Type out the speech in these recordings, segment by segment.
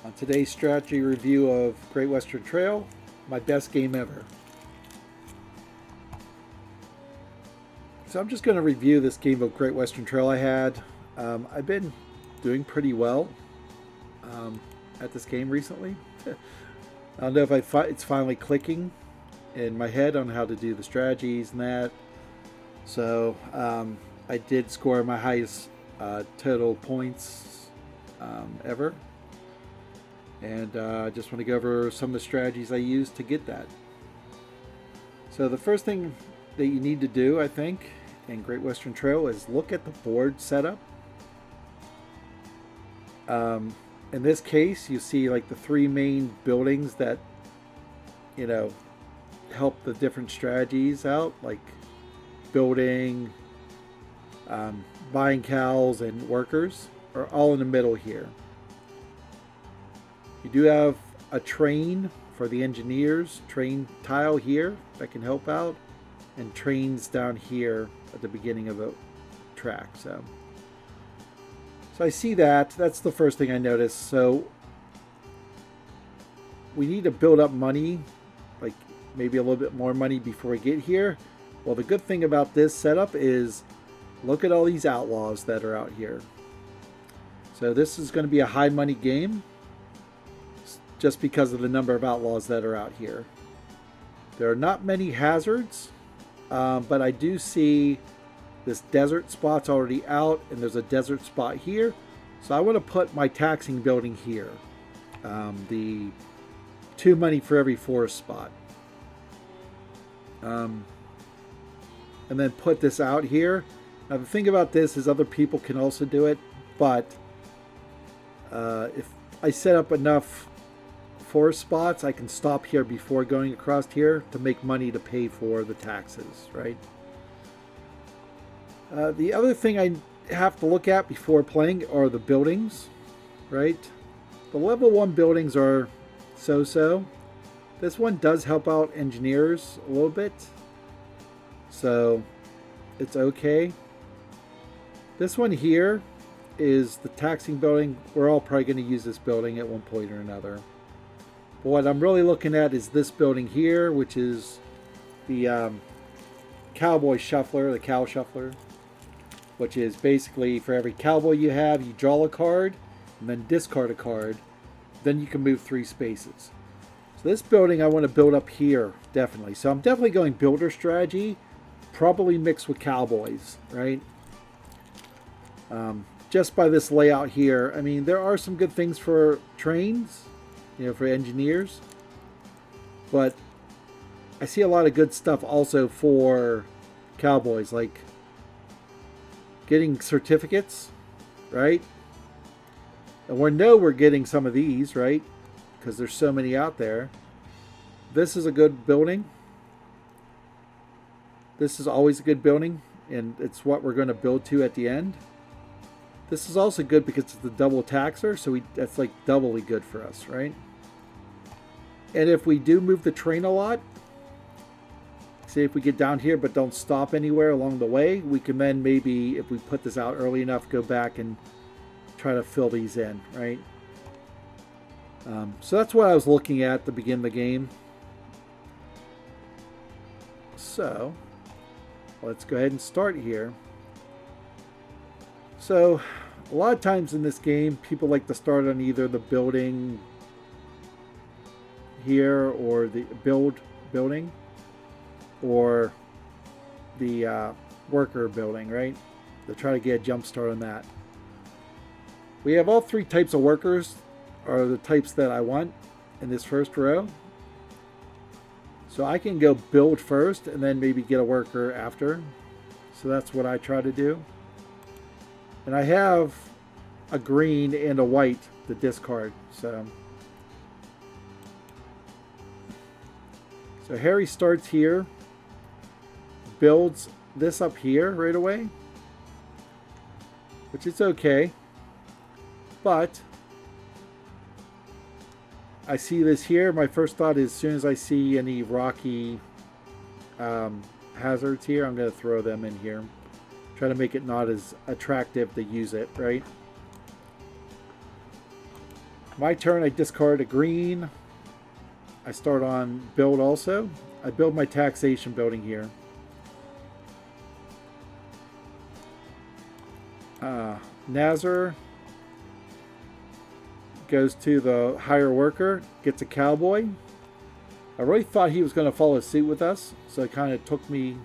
On today's strategy review of Great Western Trail, my best game ever. So I'm just going to review this game of Great Western Trail I had. I've been doing pretty well at this game recently. I don't know if it's finally clicking in my head on how to do the strategies and that. So I did score my highest total points ever. And I just want to go over some of the strategies I used to get that. So the first thing that you need to do, I think, in Great Western Trail is look at the board setup. In this case, you see like the three main buildings that, you know, help the different strategies out, like building, buying cows, and workers are all in the middle here. You do have a train for the engineers, train tile here that can help out, and trains down here at the beginning of the track. So I see that. That's the first thing I noticed. So we need to build up money, like maybe a little bit more money before we get here. Well, the good thing about this setup is look at all these outlaws that are out here. So this is going to be a high money game just because of the number of outlaws that are out here. There are not many hazards, but I do see this desert spot's already out, and there's a desert spot here. So I want to put my taxing building here. The 2 money for every forest spot. And then put this out here. Now the thing about this is other people can also do it, but if I set up enough forest spots, I can stop here before going across here to make money to pay for the taxes, right? The other thing I have to look at before playing are the buildings, right? The level 1 buildings are so-so. This one does help out engineers a little bit, so it's okay. This one here is the taxing building. We're all probably going to use this building at one point or another. But what I'm really looking at is this building here, which is the cowboy shuffler, the cow shuffler, which is basically for every cowboy you have, you draw a card and then discard a card. Then you can move 3 spaces. So this building I want to build up here, definitely. So I'm definitely going builder strategy, probably mixed with cowboys, right? Just by this layout here, I mean, there are some good things for trains, you know, for engineers, but I see a lot of good stuff also for cowboys, like getting certificates, right? And we know we're getting some of these, right? Because there's so many out there. This is a good building. This is always a good building, and it's what we're going to build to at the end. This is also good because it's the double taxer, so that's like doubly good for us, right? And if we do move the train a lot, say if we get down here but don't stop anywhere along the way, we can then maybe, if we put this out early enough, go back and try to fill these in, right? So that's what I was looking at to begin the game. So let's go ahead and start here. So a lot of times in this game, people like to start on either the building here or the building or the worker building, right? To try to get a jump start on that. We have all 3 types of workers are the types that I want in this first row. So I can go build first and then maybe get a worker after. So that's what I try to do. And I have a green and a white to discard. So Harry starts here, builds this up here right away, which is okay. But I see this here. My first thought is as soon as I see any rocky hazards here, I'm going to throw them in here. Try to make it not as attractive to use it, right? My turn, I discard a green. I start on build also. I build my taxation building here. Nazar goes to the hire worker, gets a cowboy. I really thought he was going to follow suit with us, so it kind of took me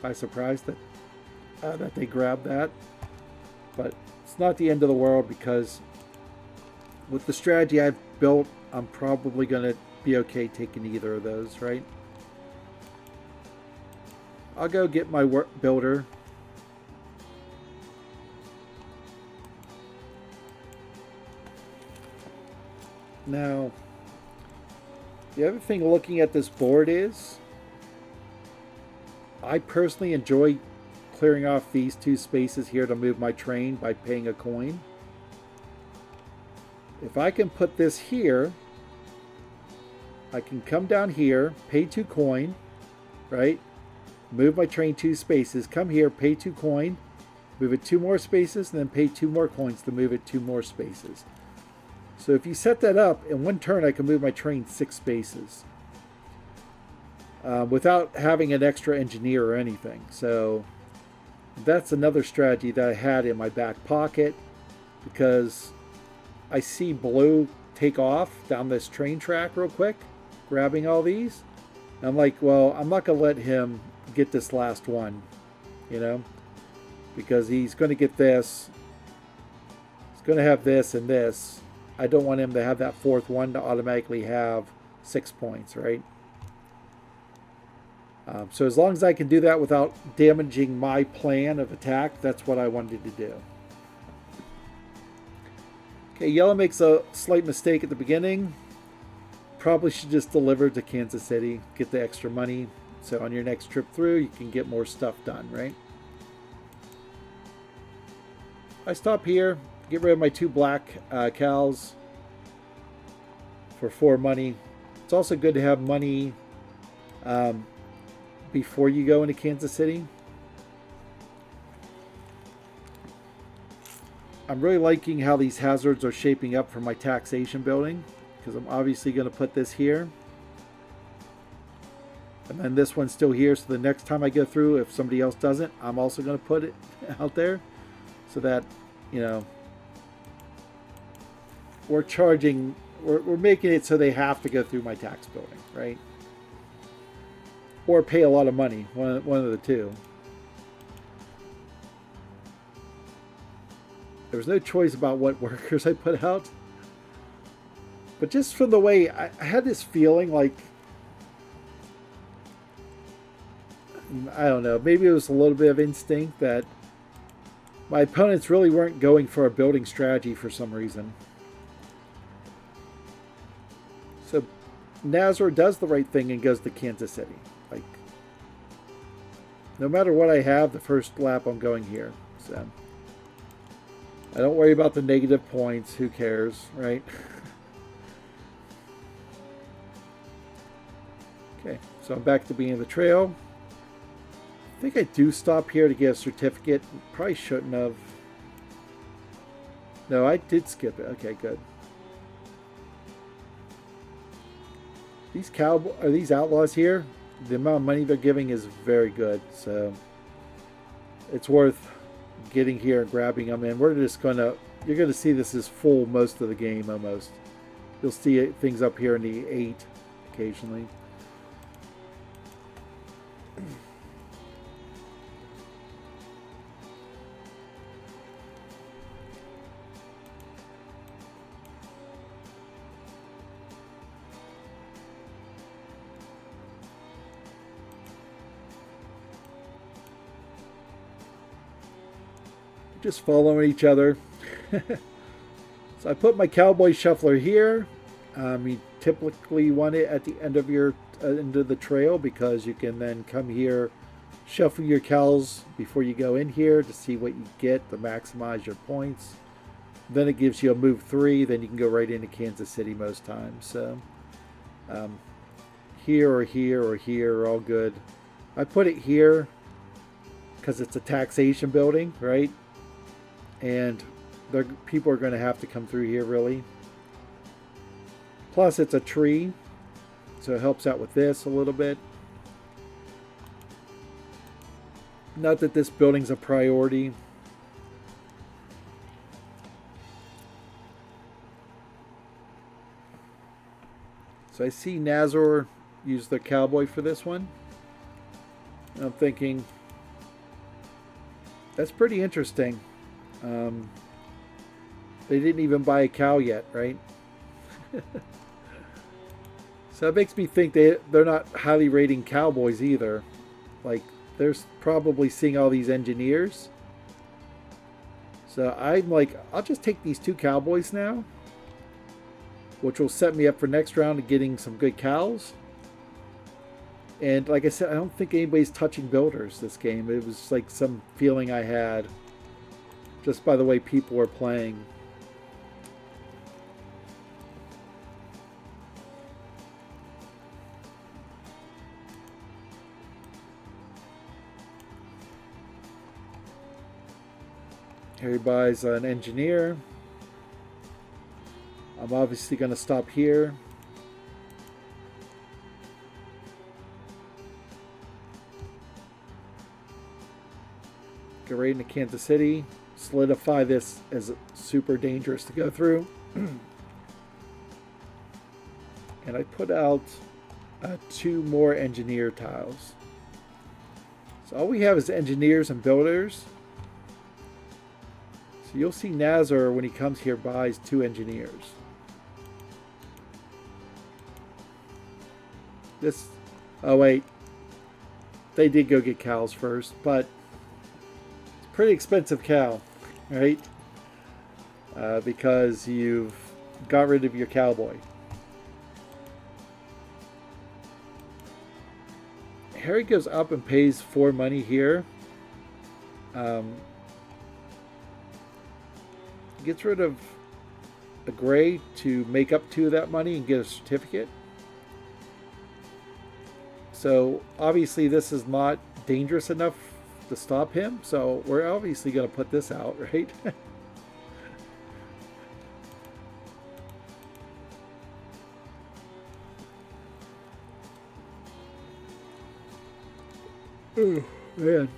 by surprise that they grabbed that. But it's not the end of the world, because with the strategy I've built, I'm probably going to be okay taking either of those, right? I'll go get my builder. Now, the other thing looking at this board is, I personally enjoy clearing off these two spaces here to move my train by paying a coin. If I can put this here, I can come down here, pay 2 coin, right? Move my train 2 spaces, come here, pay 2 coin, move it 2 more spaces, and then pay 2 more coins to move it 2 more spaces. So if you set that up, in one turn I can move my train 6 spaces without having an extra engineer or anything. So that's another strategy that I had in my back pocket, because I see blue take off down this train track real quick, grabbing all these. And I'm like, well, I'm not going to let him get this last one, you know, because he's going to get this. He's going to have this and this. I don't want him to have that 4th one to automatically have 6 points, right? So as long as I can do that without damaging my plan of attack, that's what I wanted to do. Okay, yellow makes a slight mistake at the beginning. Probably should just deliver to Kansas City, get the extra money. So on your next trip through, you can get more stuff done, right? I stop here, get rid of my 2 black cows for 4 money. It's also good to have money before you go into Kansas City. I'm really liking how these hazards are shaping up for my taxation building, because I'm obviously going to put this here. And then this one's still here, so the next time I go through, if somebody else doesn't, I'm also going to put it out there, so that, you know, we're making it so they have to go through my tax building, right? Or pay a lot of money, one of the two. There was no choice about what workers I put out. But just from the way, I had this feeling like, I don't know, maybe it was a little bit of instinct that my opponents really weren't going for a building strategy for some reason. So Nazar does the right thing and goes to Kansas City. Like, no matter what I have, the first lap I'm going here. So I don't worry about the negative points. Who cares, right? Okay, so I'm back to being the trail. I think I do stop here to get a certificate. Probably shouldn't have. No, I did skip it. Okay, good. These outlaws here, the amount of money they're giving is very good. So it's worth getting here and grabbing them. And we're just gonna, you're gonna see this is full most of the game almost. You'll see things up here in the 8 occasionally. Just following each other. So I put my cowboy shuffler here. You typically want it at the end of your end of the trail, because you can then come here, shuffle your cows before you go in here to see what you get to maximize your points. Then it gives you a move 3. Then you can go right into Kansas City most times. So here or here or here are all good. I put it here because it's a taxation building, right? And people are going to have to come through here, really. Plus, it's a tree, so it helps out with this a little bit. Not that this building's a priority. So I see Nazor use the cowboy for this one. And I'm thinking, that's pretty interesting. They didn't even buy a cow yet, right? So it makes me think they're not highly rating cowboys either. Like, they're probably seeing all these engineers. So I'm like, I'll just take these 2 cowboys now, which will set me up for next round of getting some good cows. And like I said, I don't think anybody's touching builders this game. It was like some feeling I had just by the way people were playing. Here he buys an engineer. I'm obviously going to stop here. Get right into Kansas City. Solidify this as super dangerous to go through. And I put out 2 more engineer tiles. So all we have is engineers and builders. So you'll see Nazar, when he comes here, buys 2 engineers. This, oh wait, they did go get cows first, but it's a pretty expensive cow, right? Because you've got rid of your cowboy. Harry goes up and pays 4 money here. Gets rid of a gray to make up 2 of that money and get a certificate. So obviously this is not dangerous enough to stop him. So we're obviously going to put this out, right? Oh, man.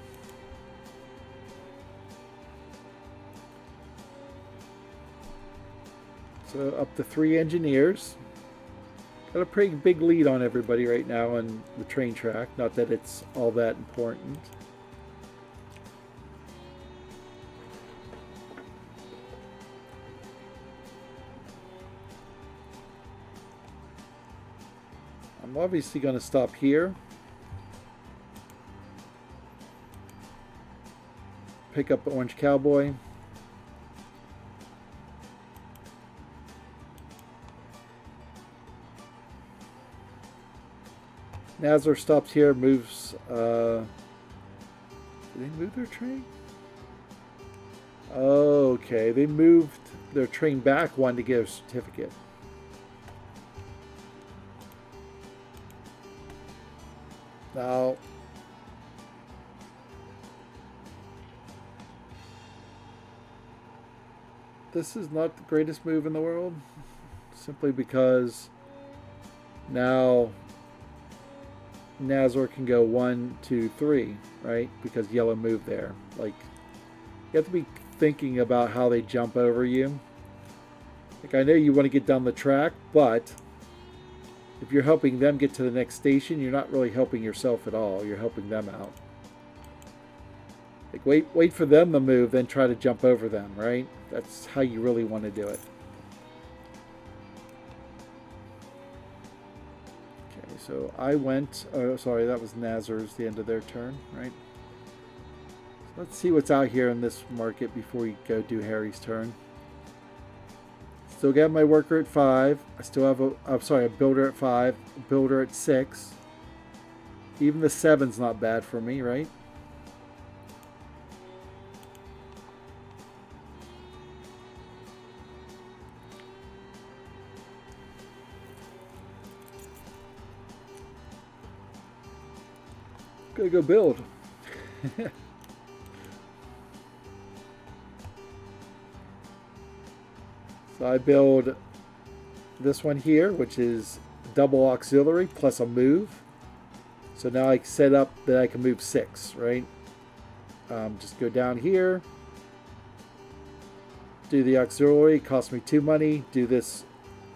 So up to 3 engineers. Got a pretty big lead on everybody right now on the train track. Not that it's all that important. I'm obviously going to stop here. Pick up the Orange Cowboy. Nazar stops here, moves. Did they move their train? Okay, they moved their train back 1 to get a certificate. Now, this is not the greatest move in the world, simply because now Nazor can go 1, 2, 3, right? Because yellow moved there. Like, you have to be thinking about how they jump over you. Like, I know you want to get down the track, but if you're helping them get to the next station, you're not really helping yourself at all. You're helping them out. Like, wait for them to move, then try to jump over them, right? That's how you really want to do it. Okay, so I went, oh, sorry, that was Nazar's, the end of their turn, right? So let's see what's out here in this market before we go do Harry's turn. Still got my worker at 5. I still have a builder at 5, a builder at 6. Even the 7's not bad for me, right? Gotta go build. So I build this one here, which is double auxiliary plus a move. So now I set up that I can move 6, right? Just go down here, do the auxiliary, cost me 2 money, do this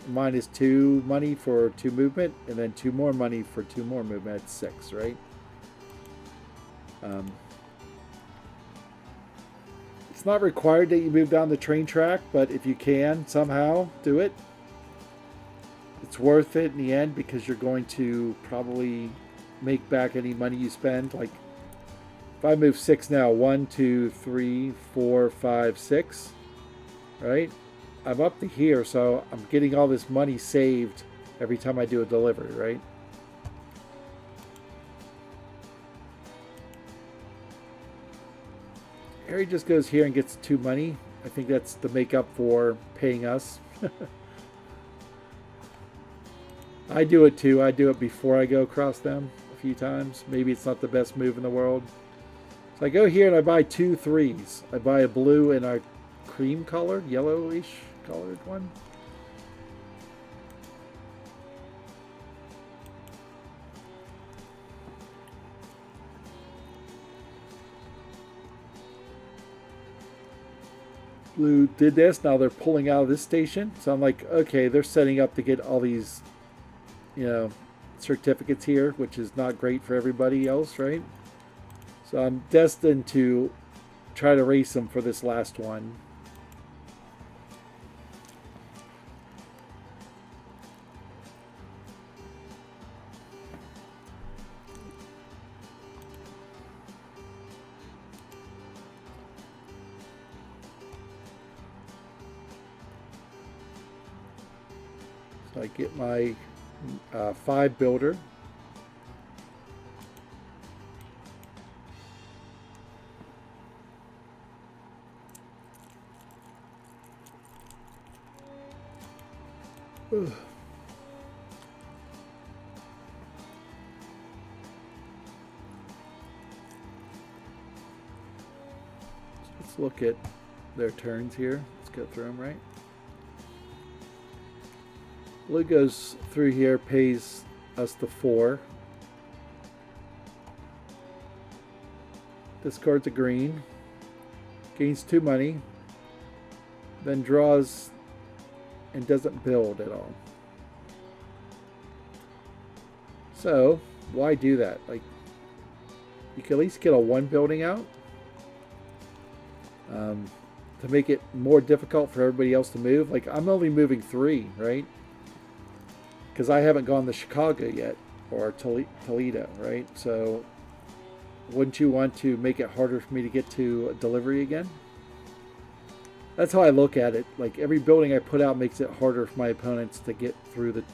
-2 money for 2 movement, and then 2 more money for 2 more movement. That's 6, right? It's not required that you move down the train track, but if you can somehow do it, it's worth it in the end, because you're going to probably make back any money you spend. Like if I move 6 now, 1, 2, 3, 4, 5, 6, right? I'm up to here, so I'm getting all this money saved every time I do a delivery, right? Harry just goes here and gets 2 money. I think that's to make up for paying us. I do it too. I do it before I go across them a few times. Maybe it's not the best move in the world. So I go here and I buy 2 3s. I buy a blue and a cream colored, yellowish colored one. Blue did this. Now they're pulling out of this station. So I'm like, okay, they're setting up to get all these, certificates here, which is not great for everybody else, right? So I'm destined to try to race them for this last one. So I get my 5 builder. Ugh. Let's look at their turns here. Let's go through them, right? Blue goes through here, pays us the 4. Discards a green. Gains 2 money. Then draws and doesn't build at all. So, why do that? Like, you can at least get a 1 building out. To make it more difficult for everybody else to move. Like, I'm only moving 3, right? Because I haven't gone to Chicago yet, or Toledo, right? So wouldn't you want to make it harder for me to get to a delivery again? That's how I look at it. Like, every building I put out makes it harder for my opponents to get through the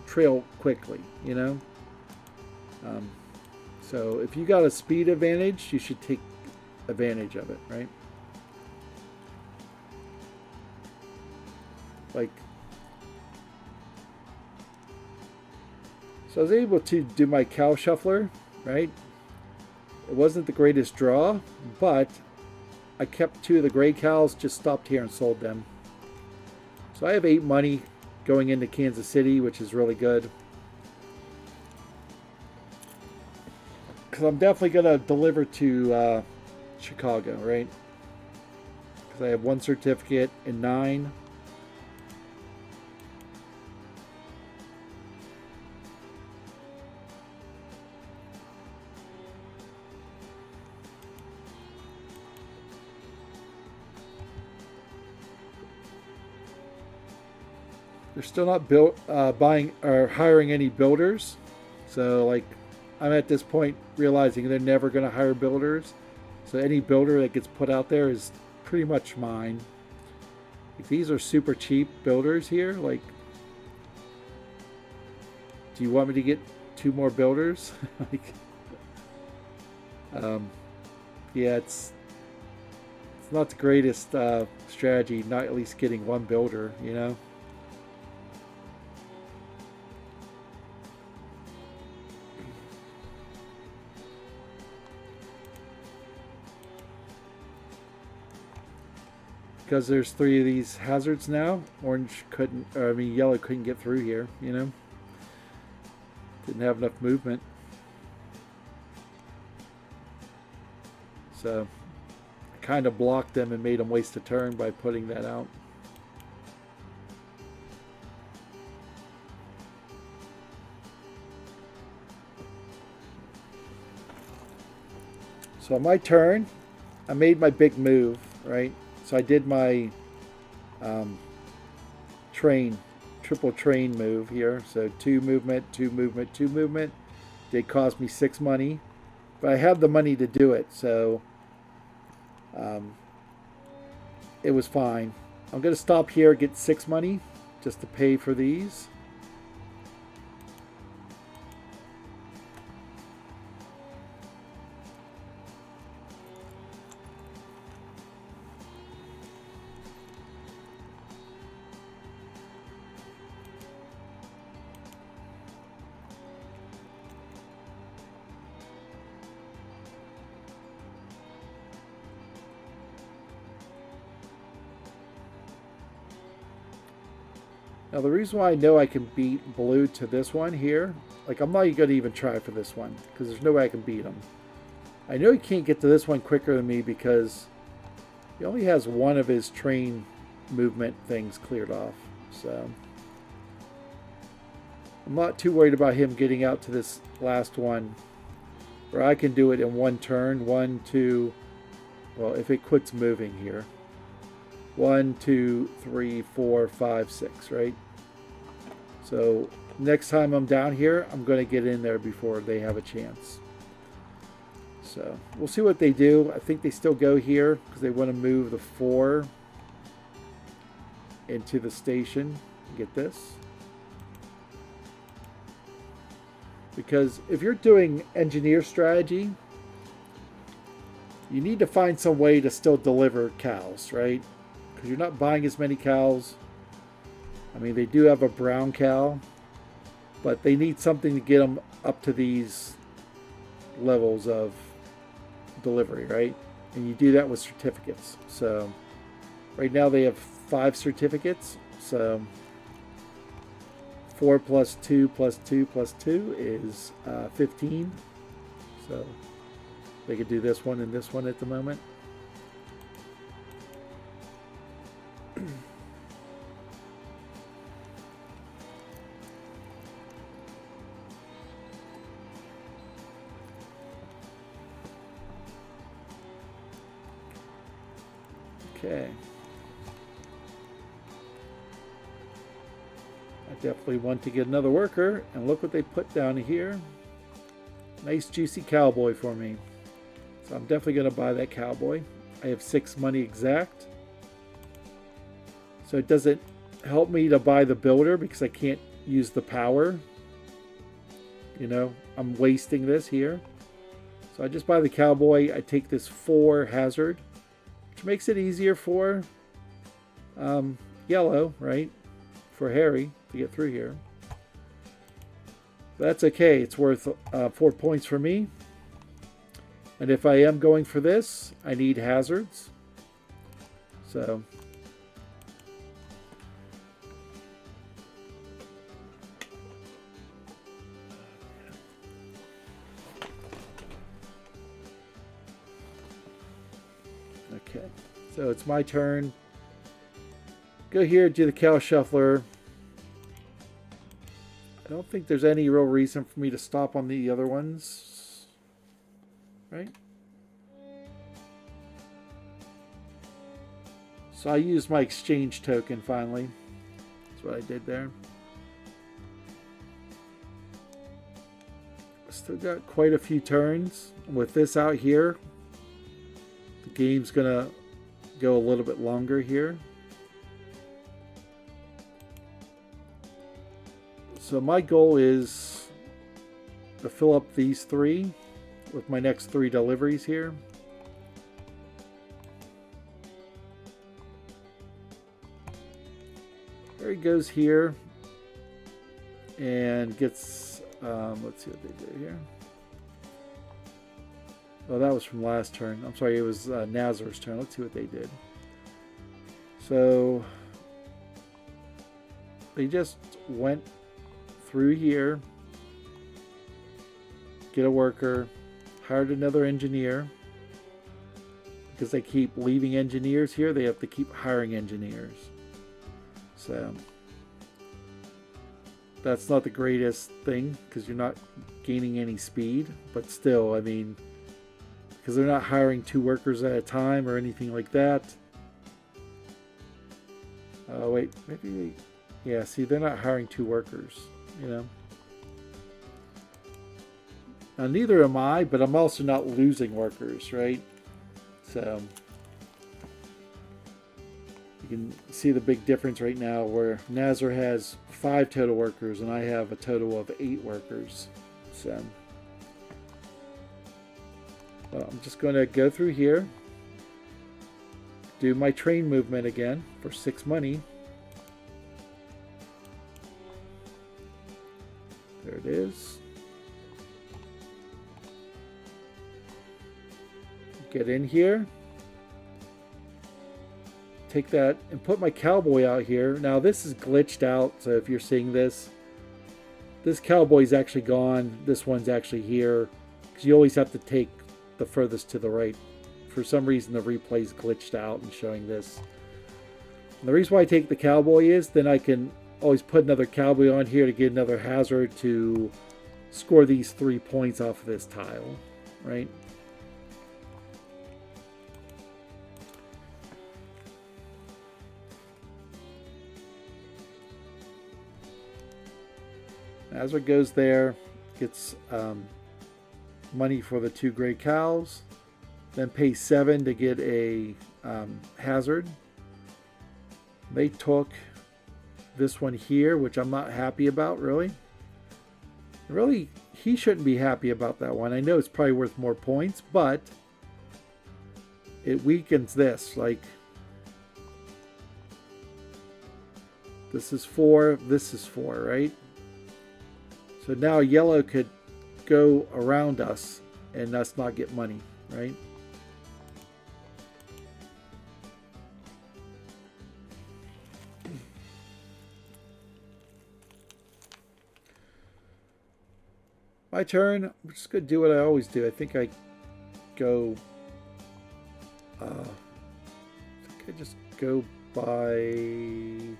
trail quickly, So if you got a speed advantage, you should take advantage of it, right? Like, so I was able to do my cow shuffler, right? It wasn't the greatest draw, but I kept 2 of the gray cows, just stopped here and sold them. So I have 8 money going into Kansas City, which is really good. Because I'm definitely going to deliver to Chicago, right? Because I have 1 certificate and 9. They're still not buying or hiring any builders. So, like, I'm at this point realizing they're never going to hire builders. So any builder that gets put out there is pretty much mine. If these are super cheap builders here, like, do you want me to get 2 more builders? Like, yeah, it's not the greatest strategy, not at least getting 1 builder, because there's 3 of these hazards now. Orange couldn't, or I mean yellow couldn't get through here, you know. Didn't have enough movement. So I kind of blocked them and made them waste a turn by putting that out. So on my turn, I made my big move, right? So I did my triple train move here. So 2 movement, 2 movement, 2 movement. Did cost me 6 money, but I have the money to do it, so it was fine. I'm going to stop here, get 6 money just to pay for these. Now the reason why I know I can beat blue to this one here, like I'm not going to even try for this one because there's no way I can beat him. I know he can't get to this one quicker than me because he only has one of his train movement things cleared off. So I'm not too worried about him getting out to this last one, where I can do it in 1 turn. 1, 2, well, if it quits moving here. 1, 2, 3, 4, 5, 6, right? So next time I'm down here, I'm going to get in there before they have a chance. So we'll see what they do. I think they still go here because they want to move the 4 into the station. Get this? Because if you're doing engineer strategy, you need to find some way to still deliver cows, right? Because you're not buying as many cows. I mean, they do have a brown cow, but they need something to get them up to these levels of delivery, right? And you do that with certificates. So right now they have 5 certificates. So 4 plus 2 plus 2 plus 2 is 15. So they could do this one and this one at the moment. Okay. I definitely want to get another worker, and look what they put down here. Nice juicy cowboy for me. So I'm definitely going to buy that cowboy. I have 6 money exact. So it doesn't help me to buy the builder because I can't use the power. You know, I'm wasting this here. So I just buy the cowboy. I take this 4 hazard, which makes it easier for yellow, right? For Harry to get through here. That's okay. It's worth 4 points for me. And if I am going for this, I need hazards. So okay. So it's my turn. Go here, do the cow shuffler. I don't think there's any real reason for me to stop on the other ones, right? So I used my exchange token finally. That's what I did there. Still got quite a few turns. With this out here, the game's gonna go a little bit longer here. So my goal is to fill up these 3 with my next 3 deliveries here. There he goes here and gets, let's see what they do here. Oh, that was from last turn. I'm sorry, it was Nazar's turn. Let's see what they did. So they just went through here, get a worker, hired another engineer. Because they keep leaving engineers here, they have to keep hiring engineers. So that's not the greatest thing because you're not gaining any speed. But still, I mean, because they're not hiring 2 workers at a time or anything like that. Oh, wait, maybe, yeah, see, they're not hiring 2 workers, you know. Now, neither am I, but I'm also not losing workers, right? So you can see the big difference right now where Nazar has 5 total workers and I have a total of 8 workers. So well, I'm just going to go through here, do my train movement again for 6 money. There it is. Get in here, take that and put my cowboy out here. Now this is glitched out, so if you're seeing this cowboy's actually gone, this one's actually here, because you always have to take the furthest to the right. For some reason the replay's glitched out and showing this. And the reason why I take the cowboy is then I can always put another cowboy on here to get another hazard to score these 3 points off of this tile, right? Nazar goes there, gets money for the 2 gray cows, then pays 7 to get a hazard. They took this one here, which I'm not happy about, really. Really, he shouldn't be happy about that one. I know it's probably worth more points, but it weakens this. Like, this is 4, this is 4, right? So now yellow could go around us and us not get money, right? My turn. I'm just going to do what I always do. I think I go... I think I just go by...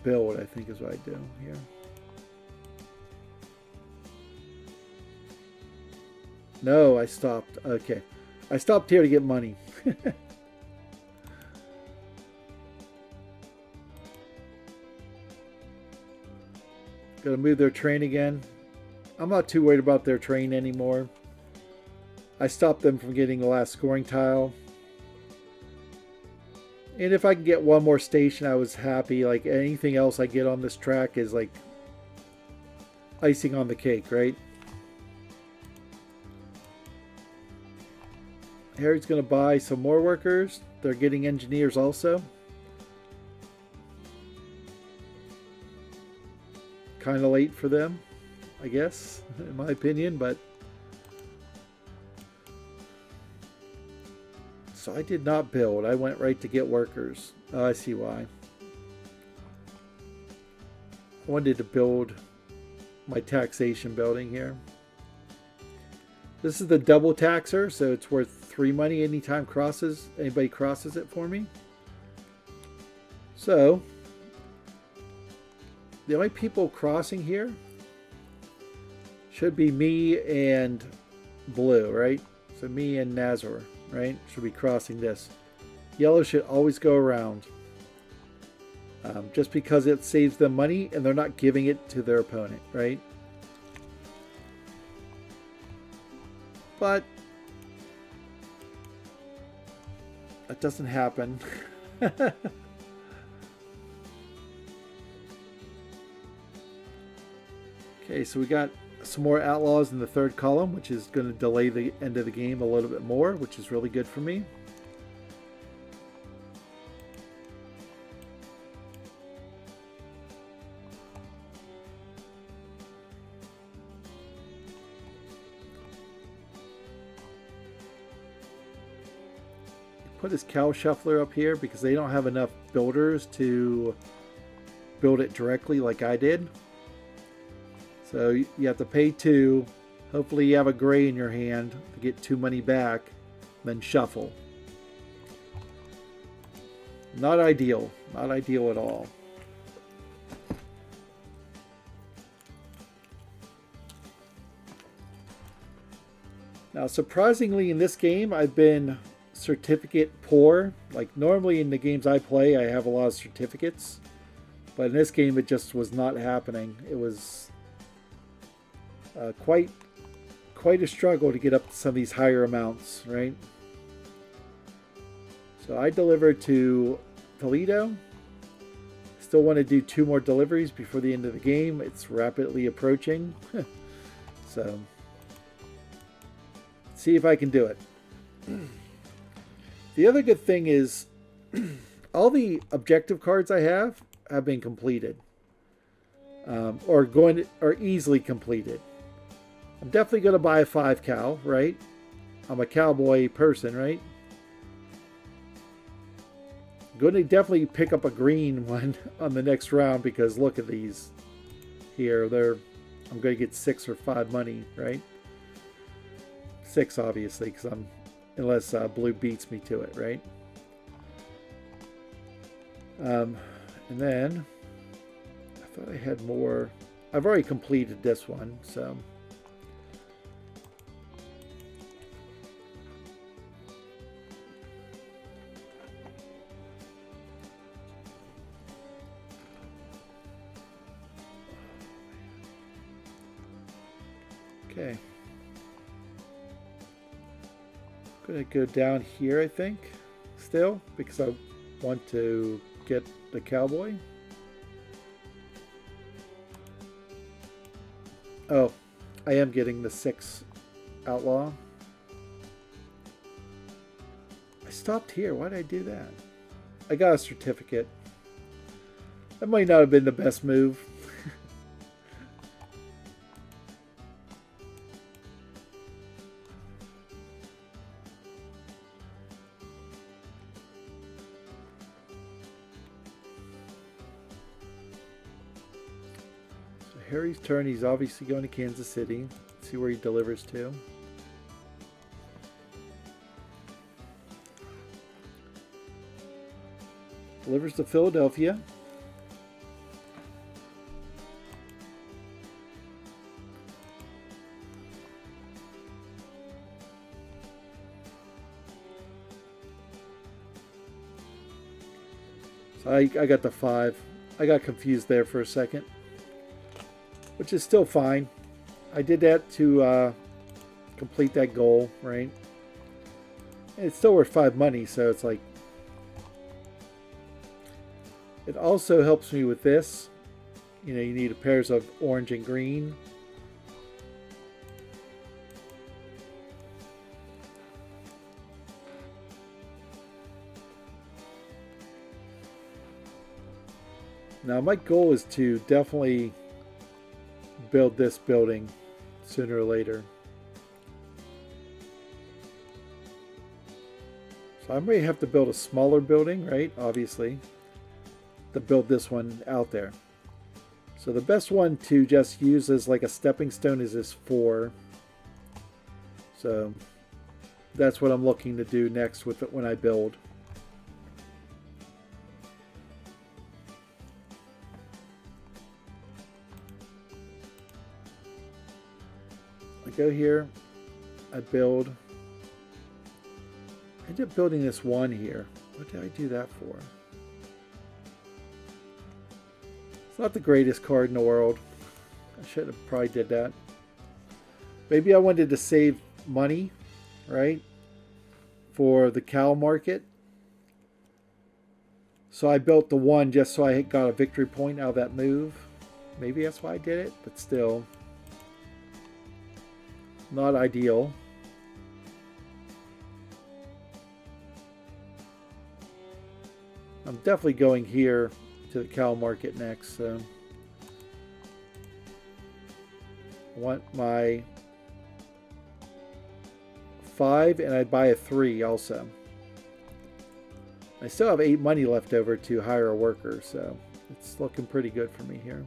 build, I think is what I do here. No, I stopped. Okay. I stopped here to get money. Gotta move their train again. I'm not too worried about their train anymore. I stopped them from getting the last scoring tile. And if I can get one more station, I was happy. Like, anything else I get on this track is like icing on the cake, right? Harry's going to buy some more workers. They're getting engineers also. Kind of late for them, I guess, in my opinion, but... So I did not build. I went right to get workers. Oh, I see why. I wanted to build my taxation building here. This is the double taxer, so it's worth 3 money anytime anybody crosses it for me. So the only people crossing here should be me and Blue, right? So me and Nazar, right? Should be crossing this. Yellow should always go around. Just because it saves them money and they're not giving it to their opponent, right? But that doesn't happen. Okay, so we got some more outlaws in the third column, which is going to delay the end of the game a little bit more, which is really good for me. put this cow shuffler up here because they don't have enough builders to build it directly like I did. So you have to pay 2. Hopefully you have a gray in your hand to get 2 money back, then shuffle. Not ideal. Not ideal at all. Now, surprisingly, in this game, I've been certificate poor. Like, normally in the games I play, I have a lot of certificates. But in this game, it just was not happening. It was quite a struggle to get up to some of these higher amounts, right? So I delivered to Toledo. Still want to do 2 more deliveries before the end of the game. It's rapidly approaching. So, see if I can do it. The other good thing is all the objective cards I have been completed. Or easily completed. I'm definitely going to buy a 5 cow, right? I'm a cowboy person, right? I'm going to definitely pick up a green one on the next round because look at these here. I'm going to get 6 or 5 money, right? 6 obviously, because unless blue beats me to it, right? And then I thought I had more. I've already completed this one, so. Okay. I'm going to go down here, I think, still, because I want to get the cowboy. Oh, I am getting the 6 outlaw. I stopped here. Why did I do that? I got a certificate. That might not have been the best move. Harry's turn. He's obviously going to Kansas City. Let's see where he delivers to. Delivers to Philadelphia. So I got the 5. I got confused there for a second. Which is still fine. I did that to complete that goal, right? And it's still worth 5 money, so it's like... It also helps me with this. You know, you need pairs of orange and green. Now, my goal is to definitely build this building sooner or later. So I may have to build a smaller building, right? Obviously, to build this one out there. So the best one to just use as like a stepping stone is this 4. So that's what I'm looking to do next with it when I build. Go here, I build. I end up building this 1 here. What did I do that for? It's not the greatest card in the world. I should have probably did that. Maybe I wanted to save money, right? For the cow market. So I built the 1 just so I got a victory point out of that move. Maybe that's why I did it, but still. Not ideal. I'm definitely going here to the cow market next. So I want my 5 and I'd buy a 3 also. I still have 8 money left over to hire a worker, so it's looking pretty good for me here.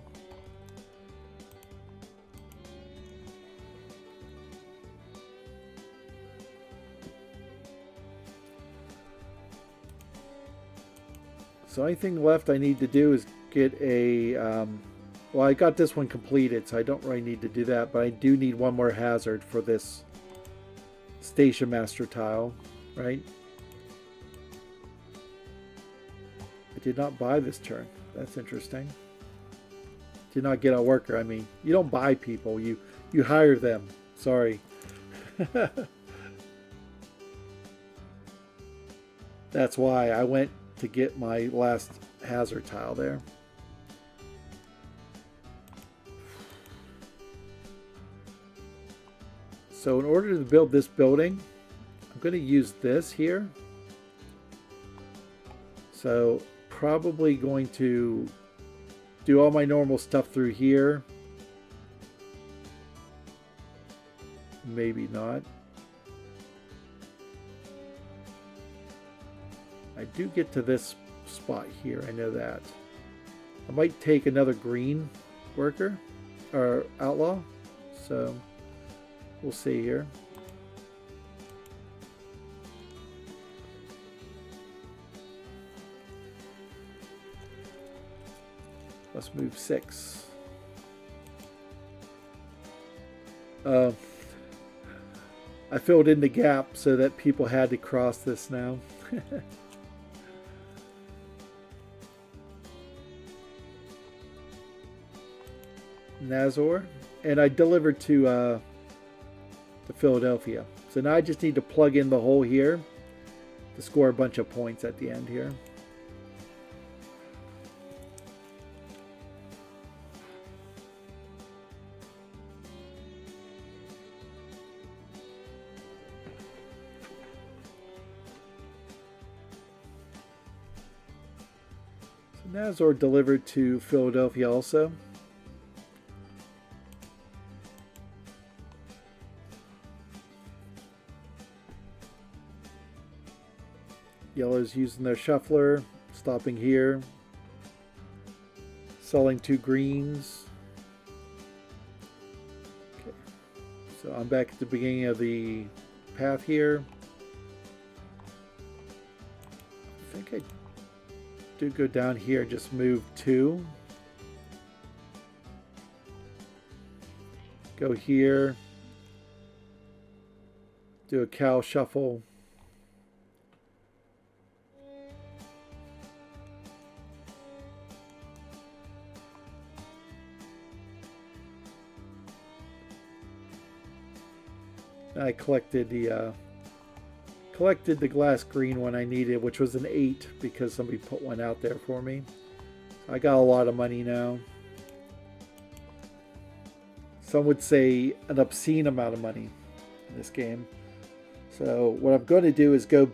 So anything left I need to do is get a, well, I got this one completed, so I don't really need to do that, but I do need one more hazard for this station master tile, right? I did not buy this turn. That's interesting. Did not get a worker. I mean, you don't buy people, you hire them. Sorry. That's why I went to get my last hazard tile there. So in order to build this building, I'm going to use this here. So probably going to do all my normal stuff through here. Maybe not. I do get to this spot here, I know that. I might take another green worker, or outlaw, so we'll see here. Let's move 6. I filled in the gap so that people had to cross this now. Nazor, and I delivered to Philadelphia. So now I just need to plug in the hole here to score a bunch of points at the end here. So Nazor delivered to Philadelphia also. Yellow's using their shuffler, stopping here, selling 2 greens. Okay. So I'm back at the beginning of the path here. I think I do go down here, just move 2. Go here, do a cow shuffle. I collected the glass green one I needed, which was an 8 because somebody put one out there for me. I got a lot of money now. Some would say an obscene amount of money in this game. So what I'm going to do is go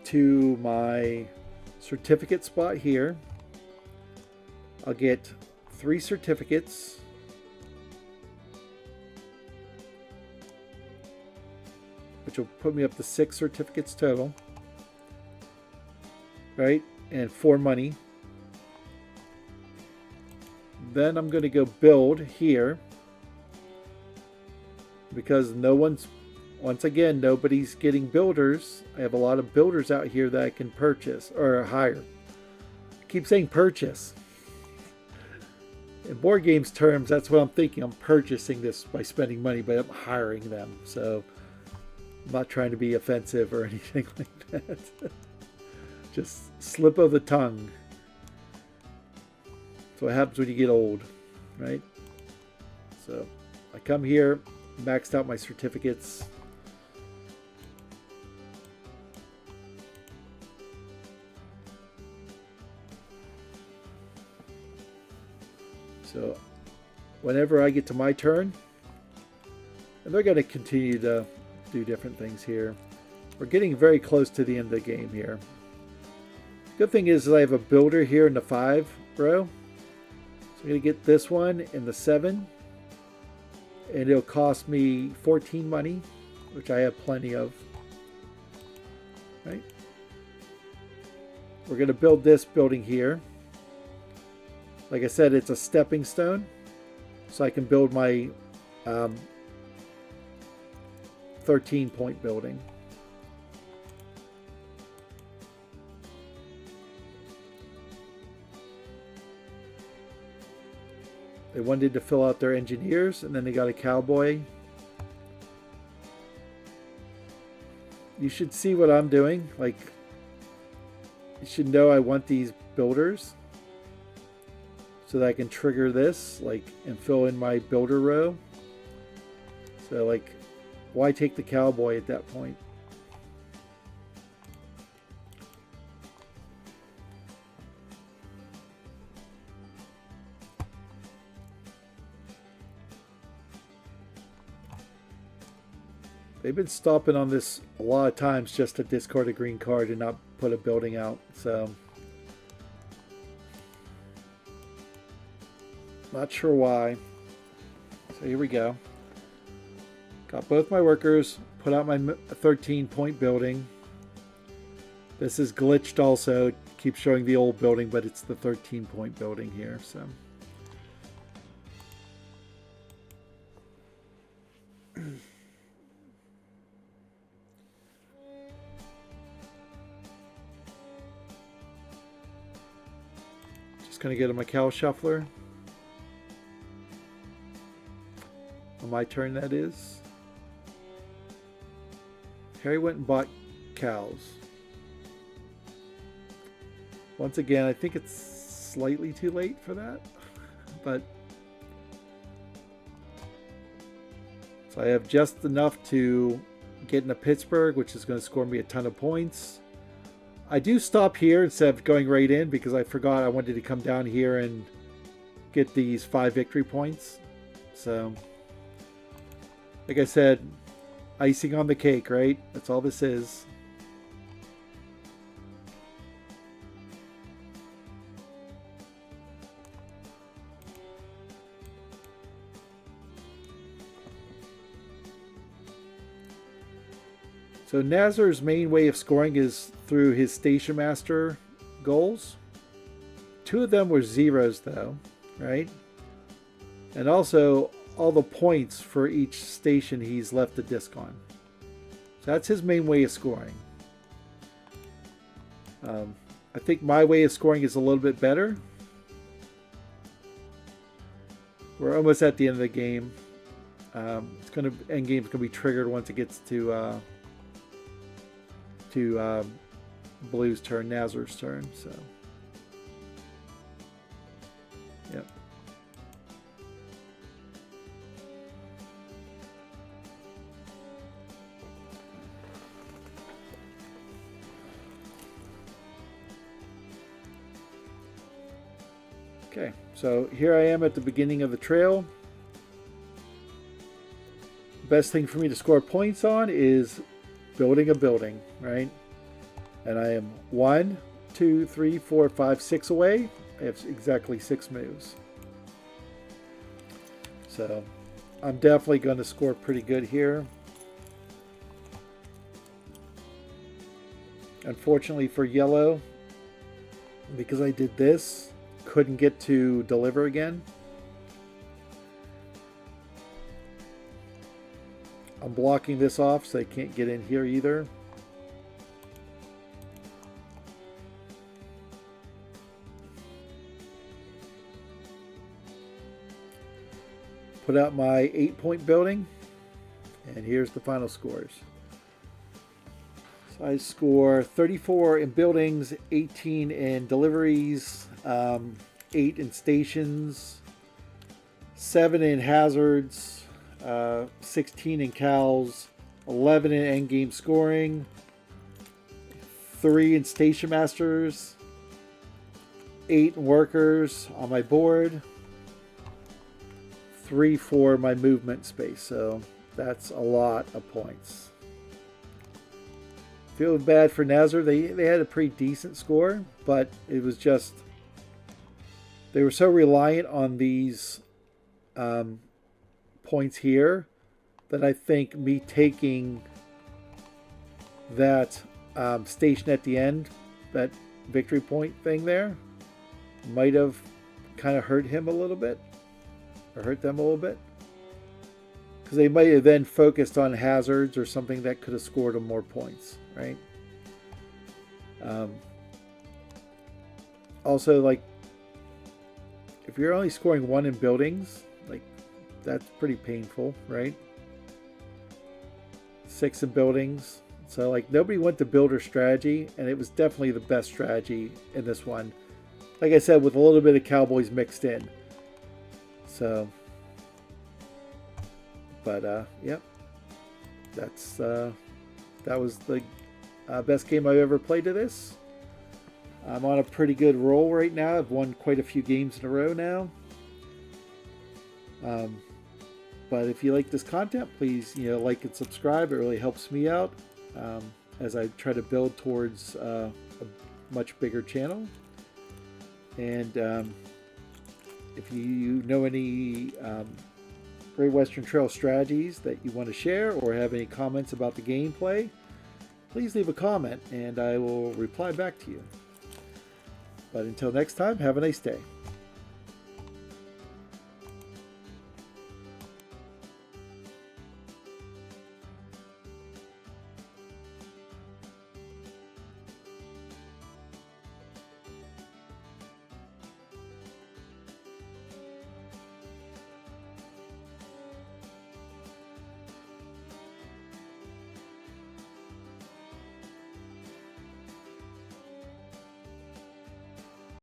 to my certificate spot here. I'll get 3 certificates. Which will put me up to 6 certificates total, right? And 4 money. Then I'm going to go build here because once again, nobody's getting builders. I have a lot of builders out here that I can purchase or hire. I keep saying purchase. In board games terms, that's what I'm thinking. I'm purchasing this by spending money, but I'm hiring them. So I'm not trying to be offensive or anything like that. Just slip of the tongue. That's what happens when you get old, right? So I come here, maxed out my certificates. So whenever I get to my turn, and they're going to continue to do different things here. We're getting very close to the end of the game here. Good thing is I have a builder here in the 5 row. So I'm going to get this one in the 7. And it'll cost me 14 money, which I have plenty of. Right? we're going to build this building here. Like I said, it's a stepping stone, so I can build my 13-point building. They wanted to fill out their engineers, and then they got a cowboy. You should see what I'm doing. Like, you should know I want these builders so that I can trigger this, like, and fill in my builder row. So, like, why take the cowboy at that point? They've been stopping on this a lot of times just to discard a green card and not put a building out. So, not sure why. So here we go. Got both my workers, put out my 13-point building. This is glitched also. It keeps showing the old building, but it's the 13-point building here. So. Gonna get on my cow shuffler. On my turn, that is. Harry went and bought cows. Once again, I think it's slightly too late for that, but so I have just enough to get into Pittsburgh, which is going to score me a ton of points. I do stop here instead of going right in because I forgot I wanted to come down here and get these 5 victory points. So, like I said, icing on the cake, right? That's all this is. So Nazar's main way of scoring is through his Station Master goals. 2 of them were zeros though, right? And also all the points for each station he's left the disc on. So that's his main way of scoring. I think my way of scoring is a little bit better. We're almost at the end of the game. End game's gonna be triggered once it gets to Blue's turn, Nazar's turn. So, yep. Okay, so here I am at the beginning of the trail. Best thing for me to score points on is building a building, right? And I am 1, 2, 3, 4, 5, 6 away. I have exactly 6 moves. So I'm definitely going to score pretty good here. Unfortunately for yellow, because I did this, couldn't get to deliver again. I'm blocking this off so they can't get in here either. Put out my 8-point building, and here's the final scores. So I score 34 in buildings, 18 in deliveries, 8 in stations, 7 in hazards, 16 in cows, 11 in endgame scoring, 3 in station masters, 8 in workers on my board, 3 for my movement space. So that's a lot of points. Feel bad for Nazar. They had a pretty decent score, but it was just they were so reliant on these points here that I think me taking that station at the end, that victory point thing there might have kind of hurt him a little bit, or hurt them a little bit, because they might have then focused on hazards or something that could have scored them more points, right? Also, like, if you're only scoring 1 in buildings, like, that's pretty painful, right? 6 in buildings. So, like, nobody went to builder strategy, and it was definitely the best strategy in this one. Like I said, with a little bit of Cowboys mixed in. So, but, yep. That's, that was the best game I've ever played to this. I'm on a pretty good roll right now. I've won quite a few games in a row now. But if you like this content, please, like and subscribe. It really helps me out as I try to build towards a much bigger channel. And if you know any Great Western Trail strategies that you want to share, or have any comments about the gameplay, please leave a comment and I will reply back to you. But until next time, have a nice day.